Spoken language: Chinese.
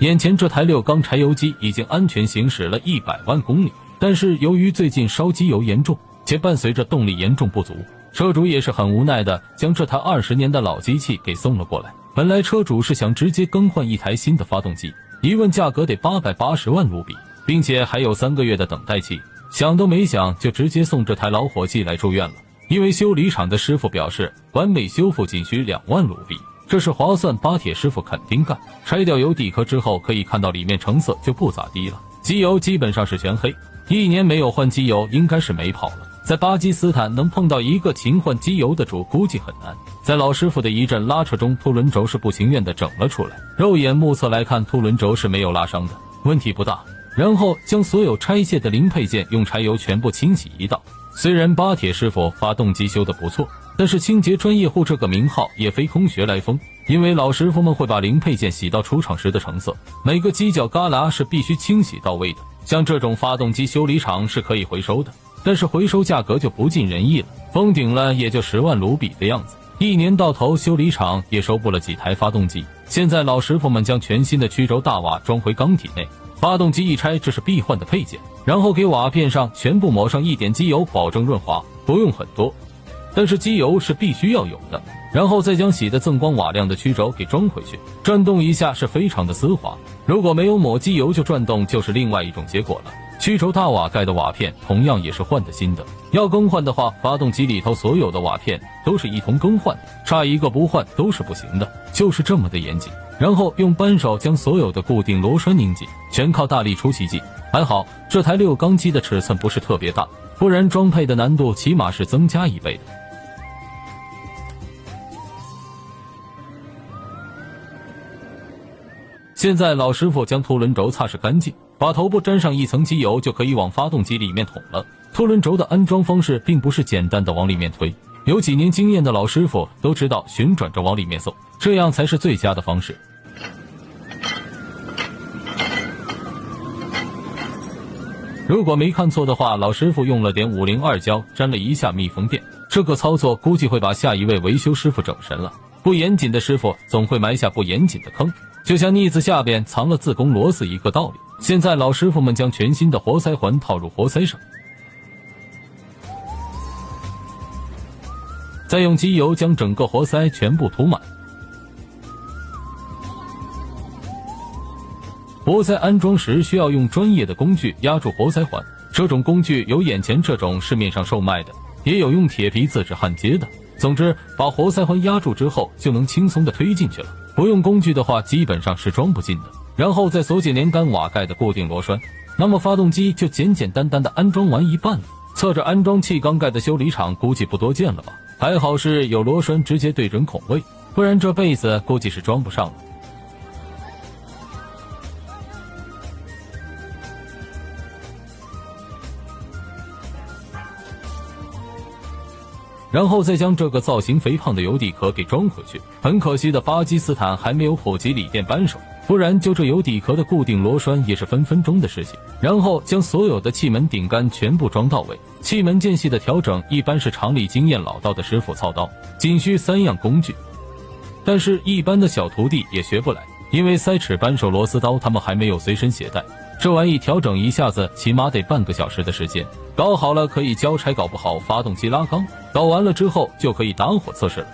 眼前这台6缸柴油机已经安全行驶了100万公里，但是由于最近烧机油严重，且伴随着动力严重不足，车主也是很无奈的将这台20年的老机器给送了过来。本来车主是想直接更换一台新的发动机，一问价格得880万卢比，并且还有3个月的等待期，想都没想就直接送这台老伙计来住院了。因为修理厂的师傅表示，完美修复仅需2万卢比，这是划算，巴铁师傅肯定干。拆掉油底壳之后，可以看到里面成色就不咋地了，机油基本上是全黑，1年没有换机油应该是没跑了。在巴基斯坦能碰到一个勤换机油的主估计很难。在老师傅的一阵拉扯中，凸轮轴是不情愿地整了出来，肉眼目测来看，凸轮轴是没有拉伤的，问题不大。然后将所有拆卸的零配件用柴油全部清洗一道。虽然巴铁师傅发动机修得不错，但是清洁专业户这个名号也非空穴来风，因为老师傅们会把零配件洗到出厂时的成色，每个犄角旮旯是必须清洗到位的。像这种发动机修理厂是可以回收的，但是回收价格就不尽人意了，封顶了也就10万卢比的样子，1年到头修理厂也收不了几台发动机。现在老师傅们将全新的曲轴大瓦装回缸体内，发动机一拆，这是必换的配件，然后给瓦片上全部抹上一点机油，保证润滑，不用很多，但是机油是必须要有的。然后再将洗得锃光瓦亮的曲轴给装回去，转动一下是非常的丝滑，如果没有抹机油就转动就是另外一种结果了。曲轴大瓦盖的瓦片同样也是换的新的，要更换的话，发动机里头所有的瓦片都是一同更换，差一个不换都是不行的，就是这么的严谨。然后用扳手将所有的固定螺栓拧紧，全靠大力出奇迹。还好这台6缸机的尺寸不是特别大，不然装配的难度起码是增加1倍的。现在老师傅将凸轮轴擦拭干净，把头部沾上一层机油就可以往发动机里面捅了。凸轮轴的安装方式并不是简单的往里面推，有几年经验的老师傅都知道旋转着往里面送，这样才是最佳的方式。如果没看错的话，老师傅用了点502胶沾了一下密封垫，这个操作估计会把下一位维修师傅整神了。不严谨的师傅总会埋下不严谨的坑，就像腻子下边藏了自宫螺丝一个道理。现在老师傅们将全新的活塞环套入活塞上，再用机油将整个活塞全部涂满。活塞安装时需要用专业的工具压住活塞环，这种工具有眼前这种市面上售卖的，也有用铁皮自制焊接的。总之把活塞环压住之后就能轻松的推进去了，不用工具的话基本上是装不进的。然后再锁紧连杆瓦盖的固定螺栓，那么发动机就简简单单的安装完一半了。侧着安装气缸盖的修理厂估计不多见了吧，还好是有螺栓直接对准孔位，不然这辈子估计是装不上了。然后再将这个造型肥胖的油底壳给装回去。很可惜的，巴基斯坦还没有普及锂电扳手，不然就这油底壳的固定螺栓也是分分钟的事情。然后将所有的气门顶杆全部装到位，气门间隙的调整一般是厂里经验老道的师傅操刀，仅需3样工具，但是一般的小徒弟也学不来，因为塞齿扳手螺丝刀他们还没有随身携带，这玩意调整一下子起码得半个小时的时间，搞好了可以交差，搞不好发动机拉缸，搞完了之后就可以打火测试了。